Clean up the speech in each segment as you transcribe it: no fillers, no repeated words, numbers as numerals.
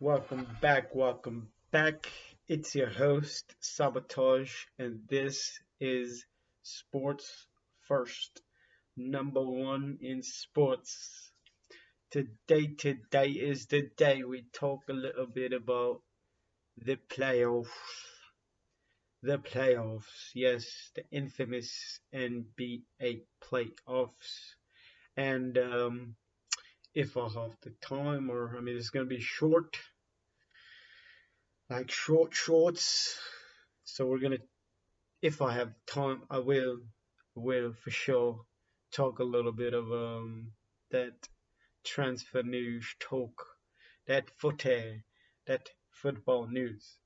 Welcome back. It's your host, Sabotage, and this is Sports First, number one in sports. Today is the day we talk a little bit about the playoffs. The playoffs, yes, the infamous NBA playoffs. And if I have the time, it's gonna be short, like shorts. So we're gonna, if I have time, I will for sure talk a little bit of that transfer news talk, that footy, that football news.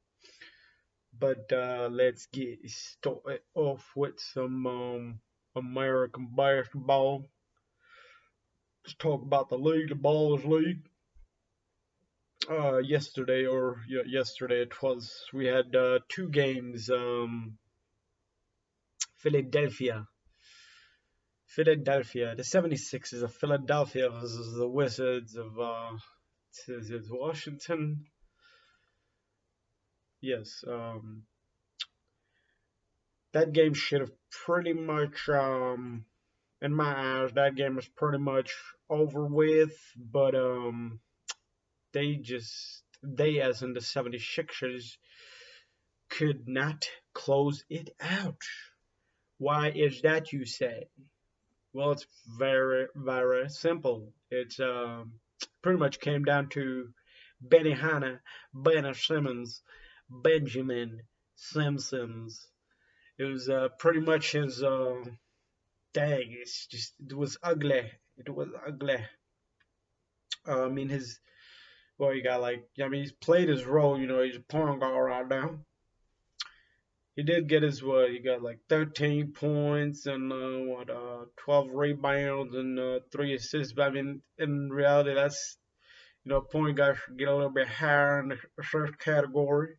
But let's get started off with some American basketball. Let's talk about the league, the Ballers League. Yesterday it was. We had two games. Philadelphia. Philadelphia. The 76ers of Philadelphia versus the Wizards of is it Washington. Yes. That game should have pretty much in my eyes that game was pretty much over with, but they as in the 76ers could not close it out. Why is that, you say? Well, it's very simple. It's pretty much came down to Benny Hanna, Benny Simmons, Benjamin Simpsons. It was pretty much his dang. It was ugly. It was ugly. I mean his well, you got like he's played his role. He's a point guard right now. He did get his what? He got like 13 points and 12 rebounds and three assists. But I mean, in reality, that's point guard should get a little bit higher in the assist category.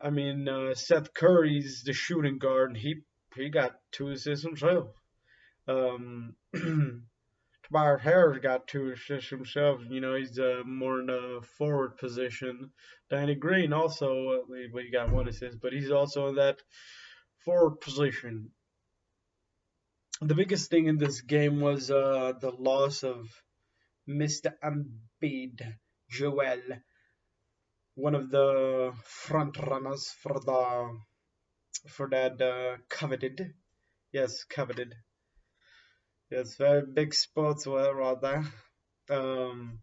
I mean, Seth Curry's the shooting guard, and he got two assists himself. Tobias Harris got two assists himself. He's more in the forward position. Danny Green also, he got one assist, but he's also in that forward position. The biggest thing in this game was the loss of Mr. Embiid, Joel, one of the front runners for that coveted, yes, coveted. Yes, very big sportswear right there. Um,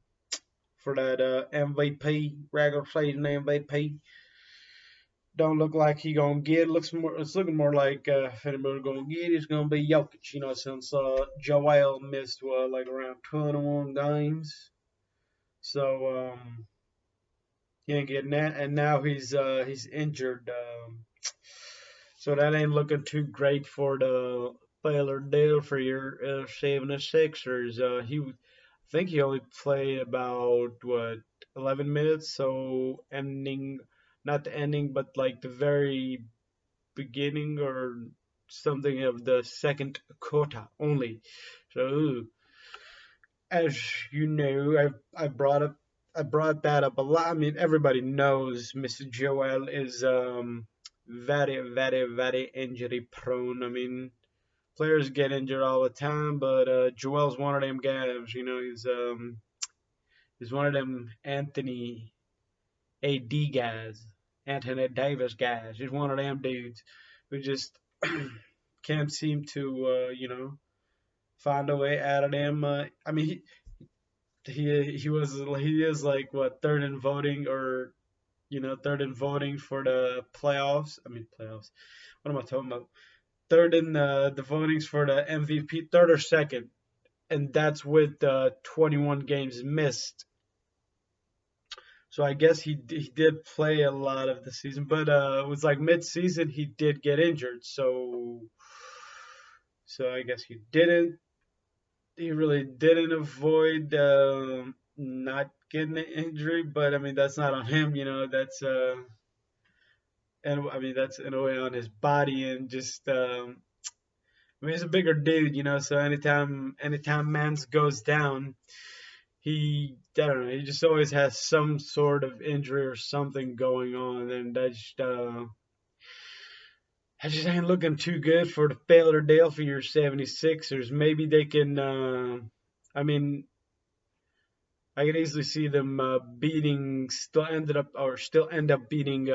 for that MVP, regular season MVP. Don't look like he gonna get. It's looking more like if anybody gonna get, it's gonna be Jokic. Since Joel missed like around 21 games, so he ain't getting that, and now he's injured. So that ain't looking too great for the Baylor deal for your 76ers. I think he only played about what 11 minutes, so not the ending, but like the very beginning or something of the second quarter only. So as you know, I brought that up a lot. I mean, everybody knows Mr. Joel is very injury prone. I mean, players get injured all the time, but Joel's one of them guys. He's one of them Anthony AD guys, Anthony Davis guys. He's one of them dudes who just can't seem to find a way out of them. I mean, he is like what third in voting or third in voting for the playoffs. I mean playoffs. What am I talking about? Third in the votings for the MVP, third or second, and that's with 21 games missed. So I guess he did play a lot of the season, but it was like mid-season he did get injured. So I guess he really didn't avoid not getting an injury, but I mean that's not on him, that's and I mean that's in a way on his body and just I mean he's a bigger dude, so anytime Mans goes down, I don't know, he just always has some sort of injury or something going on, and I just ain't looking too good for the Philadelphia 76ers. Maybe they can. I mean, I can easily see them still end up beating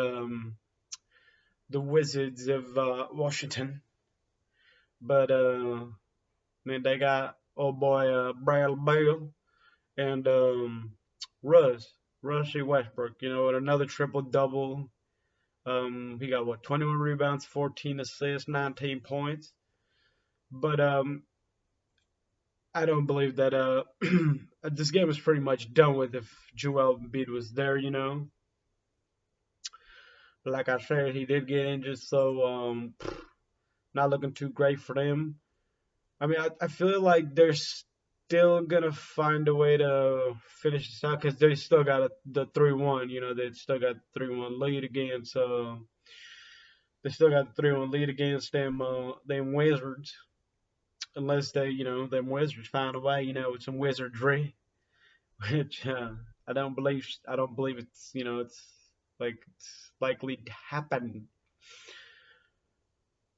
the Wizards of Washington. But man, they got old boy Bradley Beal and Rushy Westbrook. You know, with another triple double. He got what 21 rebounds, 14 assists, 19 points. But I don't believe that this game is pretty much done with if Joel Embiid was there. You know, like I said, he did get injured, so not looking too great for them. I mean, I feel like they're still gonna find a way to finish this out because they still got the 3-1. You know, they still got the 3-1 lead against. They still got the 3-1 lead against them Wizards, unless them Wizards find a way. You know, with some wizardry, which I don't believe it's it's likely to happen.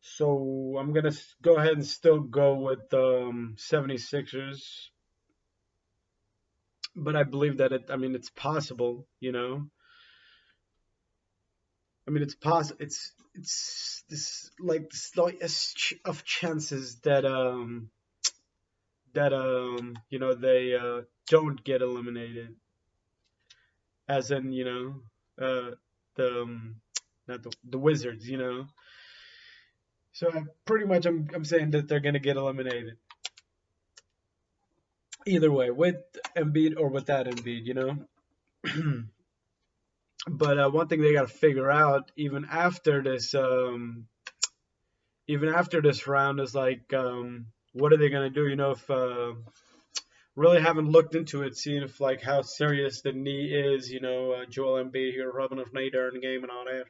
So I'm gonna go ahead and still go with 76ers, but I believe that I mean, it's possible. You know, I mean, it's possible. It's this like the slightest of chances that they don't get eliminated, as in the not the Wizards. You know, so pretty much I'm saying that they're gonna get eliminated either way, with Embiid or without Embiid. You know. But one thing they got to figure out, even after this round, is like, what are they gonna do? You know, if really haven't looked into it, seeing if like how serious the knee is. You know, Joel Embiid here rubbing his knee during the game and all that.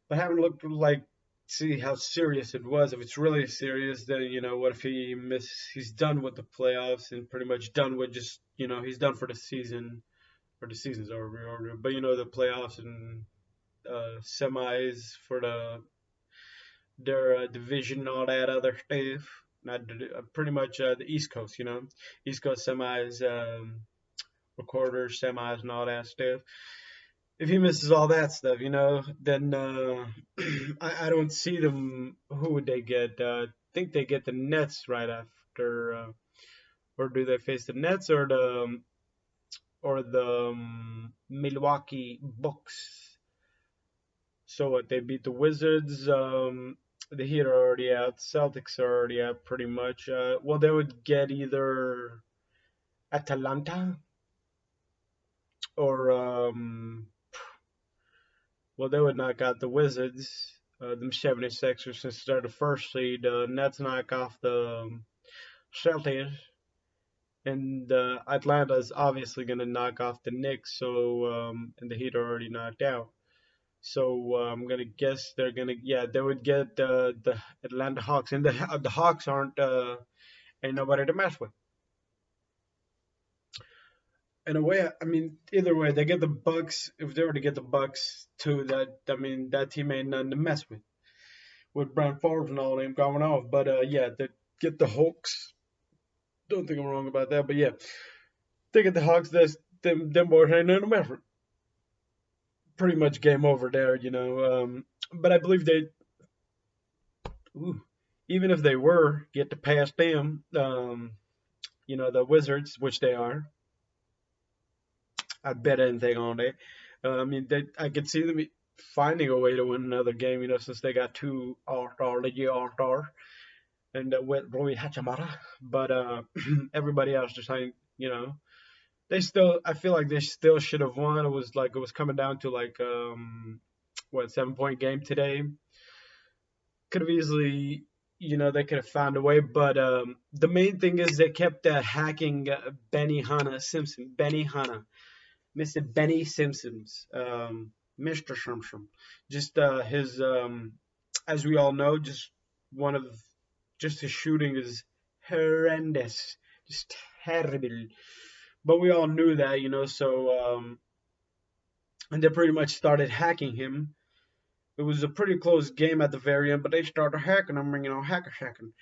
But haven't looked like see how serious it was. If it's really serious, then what if he's done with the playoffs and pretty much done with just he's done for the season, or the season's over. But the playoffs and semis for their division and all that other stuff. Not pretty much the East Coast, East Coast semis, quarters, semis, and all that stuff. If he misses all that stuff, then I don't see them. Who would they get? I think they get the Nets right after, or do they face the Nets or the Milwaukee Bucks? So what? They beat the Wizards. The Heat are already out. Celtics are already out pretty much. Well, they would get either Atlanta or well, they would knock out the Wizards. Them 76ers since they're the first seed. Nets knock off the Celtics. And Atlanta is obviously going to knock off the Knicks, and the Heat are already knocked out. So I'm gonna guess they would get the Atlanta Hawks, and the Hawks ain't nobody to mess with. In a way, I mean, either way, they get the Bucks. If they were to get the Bucks too, that team ain't nothing to mess with Brent Favre and all them going off. But yeah, they get the Hawks. Don't think I'm wrong about that, but yeah, they get the Hawks. Them boys ain't nothing to mess with. Pretty much game over there. But I believe even if they were get to pass them, the Wizards, which they are, I'd bet anything on it. I mean, I could see them finding a way to win another game, since they got two All-Star, League All-Star, and with Roy Hachimura. But everybody else just ain't, I feel like they still should have won. It was coming down to 7-point game today. Could have easily, they could have found a way, but the main thing is they kept hacking Benny Hanna, Mr. Benny Simpsons, Mr. Simpson. Just his, as we all know, just his shooting is horrendous, just terrible. but we all knew that, so and they pretty much started hacking him. It was a pretty close game at the very end, but they started hacking him, hacker hacking,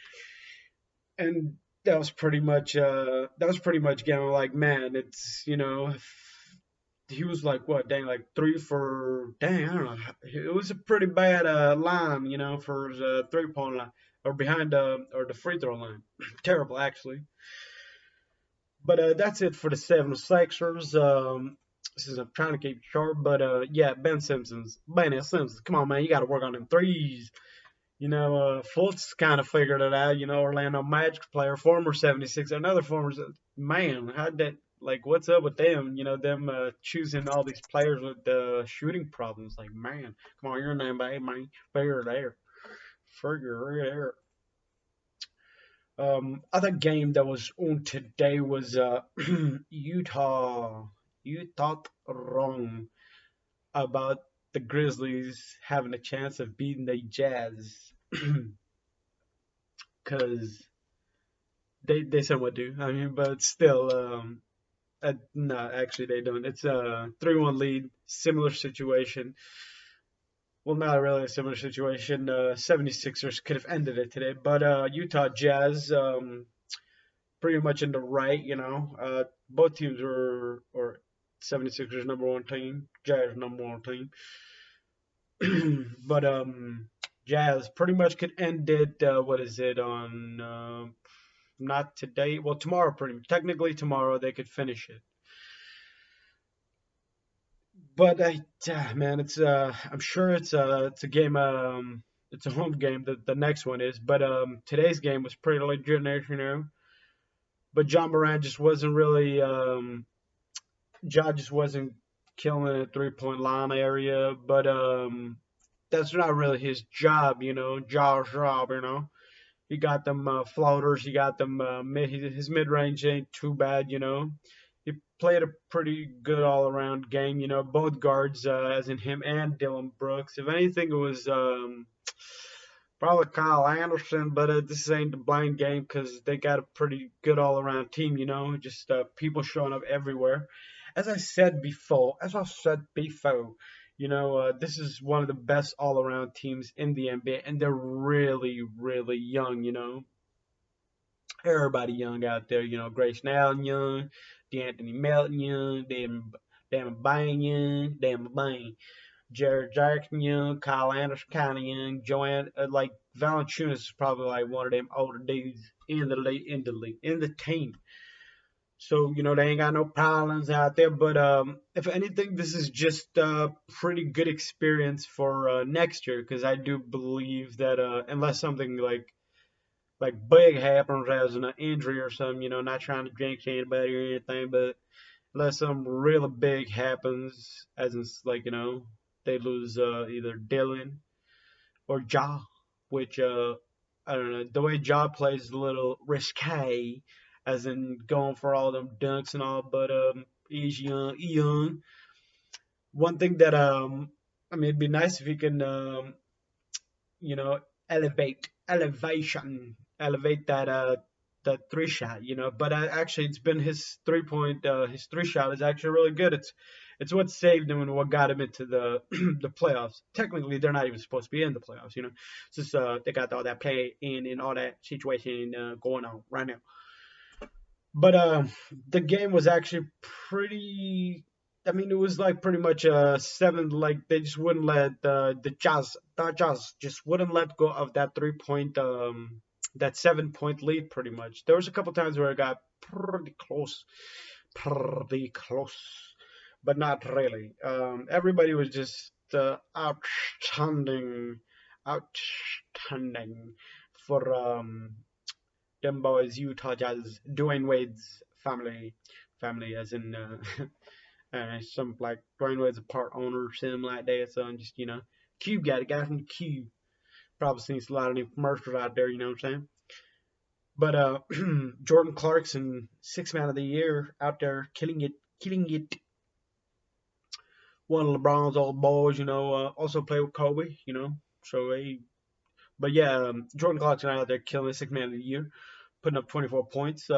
and that was pretty much getting like, man, it's he was like what, dang, like three for, dang, I don't know, it was a pretty bad line, for his 3 point line or behind or the free throw line, terrible actually. But that's it for the 76ers. Since I'm trying to keep it short, but yeah, Ben Simpsons. Come on, man, you got to work on them threes. Fultz kind of figured it out. Orlando Magic player, former 76, another former. Man, how that, like, what's up with them? Them choosing all these players with shooting problems. Like, man, come on, your name, man, figure there. Other game that was on today was Utah. You thought wrong about the Grizzlies having a chance of beating the Jazz because they somewhat do. I mean, but still, no, actually they don't. It's a 3-1 lead, similar situation. Well, not really a similar situation. 76ers could have ended it today, but Utah Jazz pretty much in the right. Both teams were, or 76ers number one team, Jazz number one team. But Jazz pretty much could end it. What is it on? Not today. Well, tomorrow. Technically tomorrow they could finish it. But man, I'm sure it's a game. It's a home game. The next one is. But today's game was pretty legit. But John Moran just wasn't really. Just wasn't killing a 3 point line area. But that's not really his job. Jaw's job. He got them floaters. He got them his mid range ain't too bad. He played a pretty good all around game. Both guards, as in him and Dylan Brooks. If anything, it was probably Kyle Anderson, but this ain't the blind game because they got a pretty good all around team. Just people showing up everywhere. As I said before, this is one of the best all around teams in the NBA, and they're really, really young. Everybody young out there. Grayson Allen young, D'Anthony Melton young, Damon Bain young, Damon Bain, Jared Jackson young, Kyle Anderson kind of young, Joanne like Valanciunas is probably like one of them older dudes in the league, in the team. So they ain't got no problems out there. But if anything, this is just a pretty good experience for next year because I do believe that unless something like big happens as an injury or something, not trying to jinx anybody or anything, but unless something really big happens, as in like they lose either Dylan or Ja, which I don't know, the way Ja plays is a little risque, as in going for all them dunks and all, but he's young. One thing that I mean, it'd be nice if he can you know, elevate that three shot, But actually, it's been his 3 point, his three shot is actually really good. It's what saved him and what got him into the the playoffs. Technically, they're not even supposed to be in the playoffs. It's just they got all that play in and all that situation going on right now. But the game was actually pretty. I mean, it was like pretty much a seven. Like they just wouldn't let the Jazz just wouldn't let go of that 3 point, that 7 point lead. Pretty much, there was a couple times where it got pretty close, but not really. Everybody was just outstanding for them boys, Utah Jazz, Dwayne Wade's family as in some like Dwayne Wade's a part owner, something like that. So I'm just Cube guy from the Cube. Probably seen a lot of new commercials out there. You know what I'm saying? But Jordan Clarkson, six man of the year, out there killing it. One of LeBron's old boys, also played with Kobe. So but yeah, Jordan Clarkson out there killing it, six man of the year, putting up 24 points.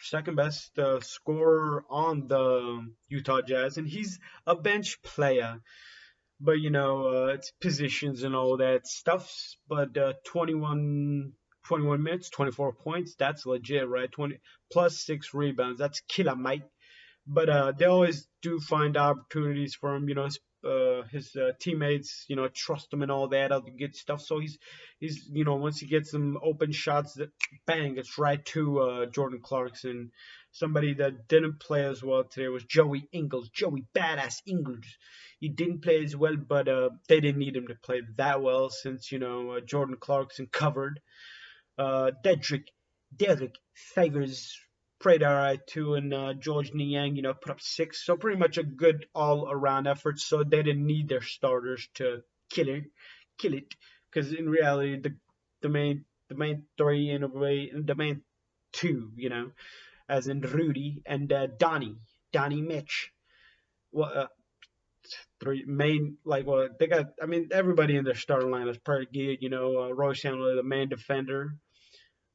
second best scorer on the Utah Jazz, and he's a bench player. But it's positions and all that stuff. But 21 minutes, 24 points, that's legit, right? 20 plus 6 rebounds, that's killer, mate. But they always do find opportunities for him. His teammates, trust him and all that other good stuff. So he's once he gets some open shots, that bang, it's right to Jordan Clarkson. Somebody that didn't play as well today was Joey Ingles, Joey Badass Ingles. He didn't play as well, but they didn't need him to play that well since Jordan Clarkson covered. Dedrick, Derek Favors played all right too, and George Niang, put up 6. So pretty much a good all-around effort. So they didn't need their starters to kill it, because in reality, the main three in a way, the main two, as in Rudy and Donnie Mitch. Well, three main like well they got. I mean, everybody in their starting line is pretty good. Roy Chandler, the main defender.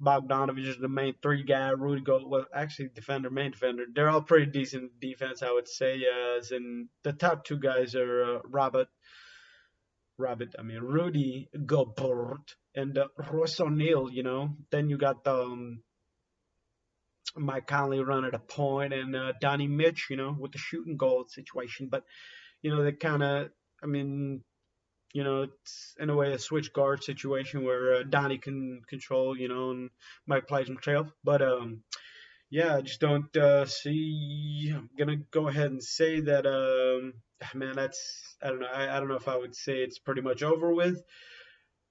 Bogdanovich is the main three guy. Rudy Gold, well, actually main defender. They're all pretty decent defense, I would say. As in the top two guys are Rudy Gobert and Royce O'Neal. Then you got Mike Conley running the point and Donnie Mitch. With the shooting guard situation. But they kind of, I mean, it's in a way a switch guard situation where Donnie can control, and Mike plays himself. But yeah, I just don't see. I'm gonna go ahead and say that, man, that's I don't know. I don't know if I would say it's pretty much over with,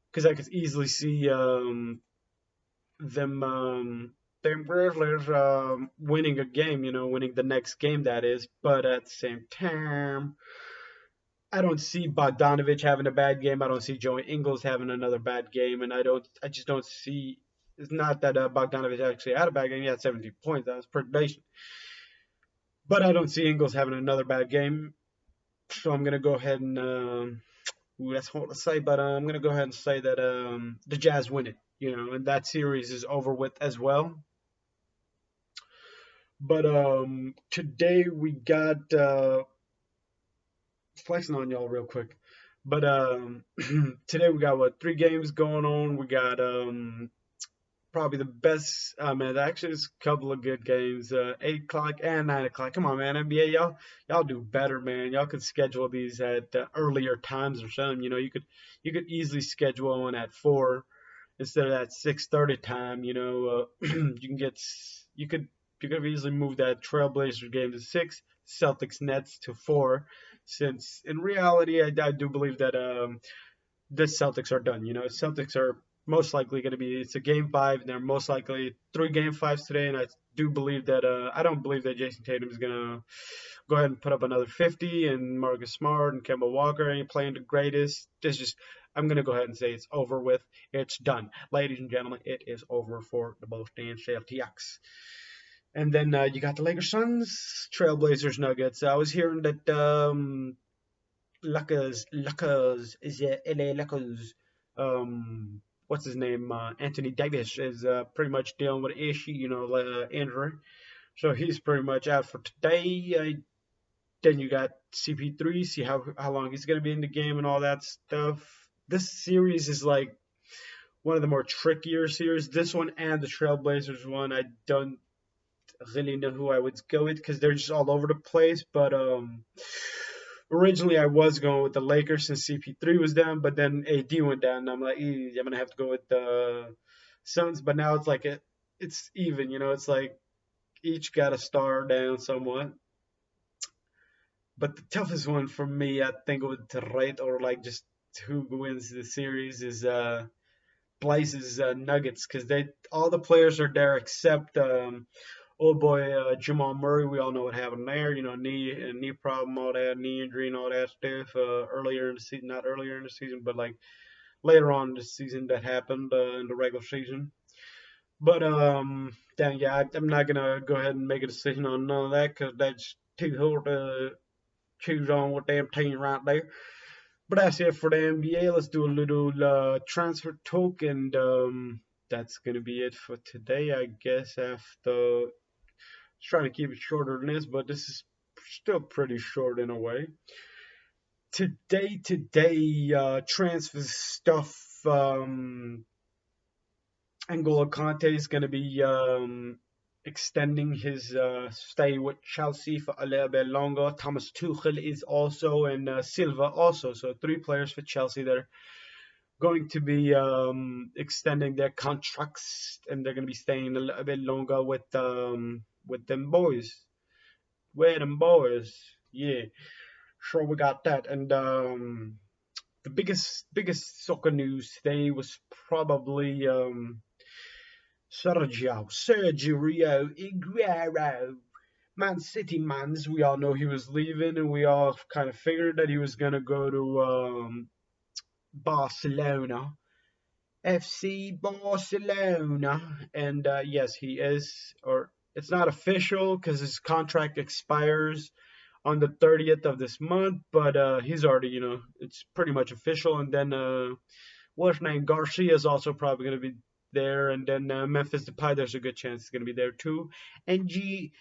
because I could easily see them Grizzlies winning a game, winning the next game that is. But at the same time, I don't see Bogdanovich having a bad game. I don't see Joey Ingles having another bad game, and I just don't see. It's not that Bogdanovich actually had a bad game. He had 17 points. That was pretty decent. But I don't see Ingles having another bad game. So I'm gonna go ahead and that's hard to say, but I'm gonna go ahead and say that the Jazz win it. And that series is over with as well. But today we got flexing on y'all real quick. But today we got 3 games going on. We got probably the best. Man, actually, there's a couple of good games. 8 o'clock and 9 o'clock. Come on, man, NBA, y'all do better, man. Y'all could schedule these at earlier times or something. You could easily schedule one at 4 instead of that 6:30 time. You could easily move that Trailblazers game to 6, Celtics Nets to 4, since in reality I do believe that the Celtics are done. Celtics are most likely going to be, it's a game 5, and they're most likely 3 game 5s today, and I do believe that I don't believe that Jason Tatum is going to go ahead and put up another 50, and Marcus Smart and Kemba Walker ain't playing the greatest. It's just, I'm going to go ahead and say it's over with. It's done. Ladies and gentlemen, it is over for the Boston Celtics. And then you got the Lakers, Suns, Trailblazers, Nuggets. I was hearing that Lakers is LA Lakers. What's his name? Anthony Davis is pretty much dealing with an issue, injury. So he's pretty much out for today. Then you got CP3, see how long he's going to be in the game and all that stuff. This series is like one of the more trickier series. This one and the Trailblazers one, I don't really know who I would go with because they're just all over the place. But originally I was going with the Lakers since CP3 was down, but then AD went down, and I'm like, I'm gonna have to go with the Suns. But now it's like it's even, it's like each got a star down somewhat. But the toughest one for me, I think, would to rate or like just who wins the series is Blazers Nuggets, because all the players are there except old boy Jamal Murray. We all know what happened there. Knee problem, all that, knee injury, and all that stuff. Earlier in the season, not earlier in the season, but like later on in the season that happened in the regular season. But then yeah, I'm not gonna go ahead and make a decision on none of that because that's too hard to choose on with damn team right there. But that's it for the NBA. Let's do a little transfer talk, and that's gonna be it for today, I guess. After trying to keep it shorter than this, but this is still pretty short in a way. Today, transfer stuff. N'Golo Kante is going to be extending his stay with Chelsea for a little bit longer. Thomas Tuchel is also, and Silva also. So three players for Chelsea that are going to be extending their contracts, and they're going to be staying a little bit longer with them boys. With them boys, yeah. Sure, we got that, and the biggest soccer news today was probably Sergio Aguero. Man City mans, we all know he was leaving, and we all kind of figured that he was gonna go to Barcelona, FC Barcelona, and yes, he is. Or it's not official because his contract expires on the 30th of this month, but he's already, it's pretty much official. And then what's his name? Garcia is also probably going to be there, and then Memphis Depay, there's a good chance he's going to be there too. And Genie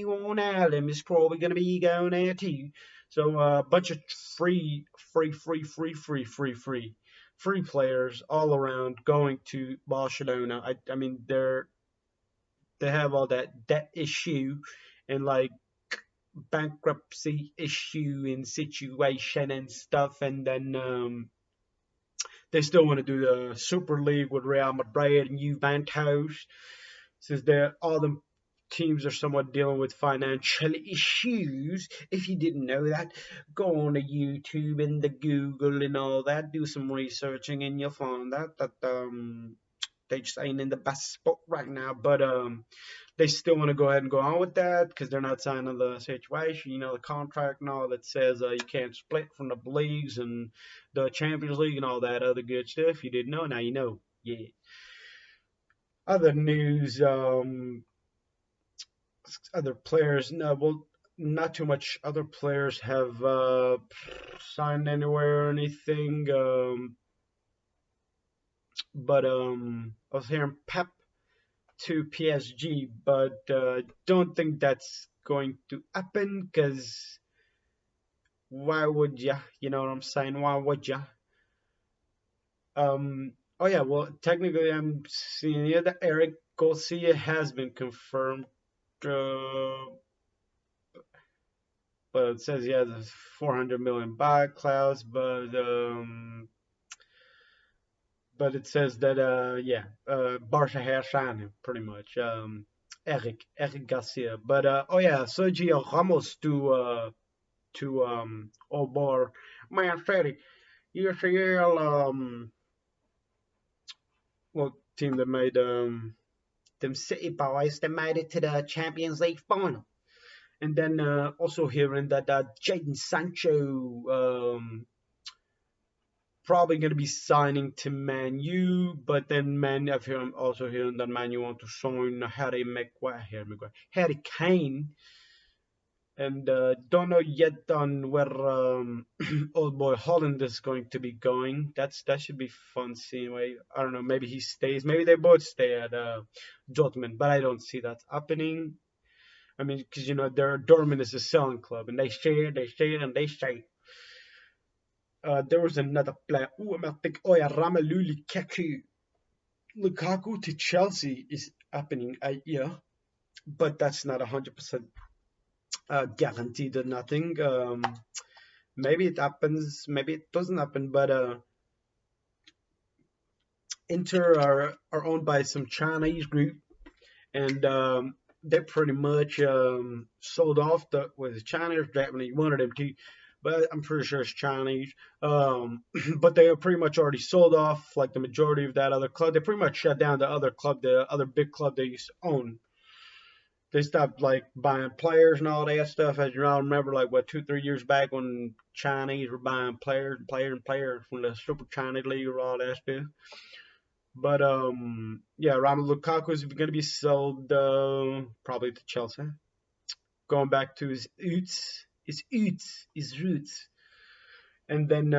Wijnaldum is probably going to be going there too. So a bunch of free players all around going to Barcelona. I mean they have all that debt issue and like bankruptcy issue and situation and stuff, and then they still want to do the Super League with Real Madrid and Juventus, since all the teams are somewhat dealing with financial issues. If you didn't know that, go on to YouTube and the Google and all that, do some researching, and you'll find out that they just ain't in the best spot right now. But they still want to go ahead and go on with that because they're not signing the situation, the contract and all that says you can't split from the leagues and the Champions League and all that other good stuff. You didn't know, now you know. Yeah. Other news, other players, no, well, not too much. Other players have signed anywhere or anything, but I was hearing Pep to PSG, but don't think that's going to happen because why would ya? You know what I'm saying? Why would ya? Oh yeah, well, technically I'm seeing here that Eric Garcia has been confirmed, uh, but it says he has a 400 million buy clause, but it says that Barca has signed him pretty much. Eric Garcia, but oh yeah, Sergio Ramos to old boy Man City. UCL well, team that made them City boys, they made it to the Champions League final. And then also hearing that Jadon Sancho probably going to be signing to Man U, but then I'm also hearing that Man U want to sign Harry Kane, and don't know yet on where old boy Holland is going to be going. That should be fun seeing. I don't know. Maybe he stays. Maybe they both stay at Dortmund, but I don't see that happening. I mean, because Dortmund is a selling club, and they share, and they share. There was another player. I think. Oh yeah, Romelu Lukaku. Lukaku to Chelsea is happening. Yeah, but that's not 100% guaranteed or nothing. Maybe it happens, maybe it doesn't happen. But Inter are owned by some Chinese group, and they pretty much sold off the Chinese, Japanese, one of them two, but I'm pretty sure it's Chinese. But they are pretty much already sold off like the majority of that other club. They pretty much shut down the other club, the other big club they used to own. They stopped like buying players and all that stuff. As you all remember, like 2-3 years back when Chinese were buying players from the Super Chinese League or all that stuff. But yeah, Romelu Lukaku is going to be sold probably to Chelsea. Going back to his roots. And then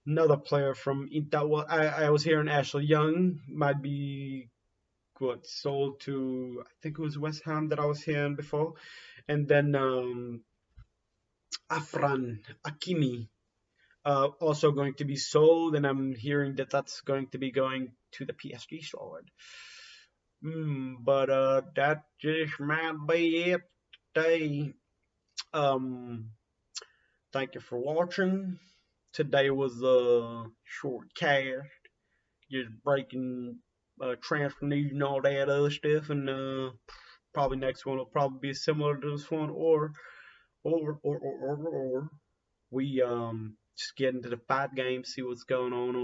another player from Inter. Well, I was hearing Ashley Young might be what sold to, I think it was West Ham that I was hearing before, and then Afran Hakimi also going to be sold, and I'm hearing that that's going to be going to the PSG side. But that just might be it today. Um, Thank you for watching. Today was a short cast, just breaking transfer news and all that other stuff, and probably next one will probably be similar to this one, or we just get into the fight game, see what's going on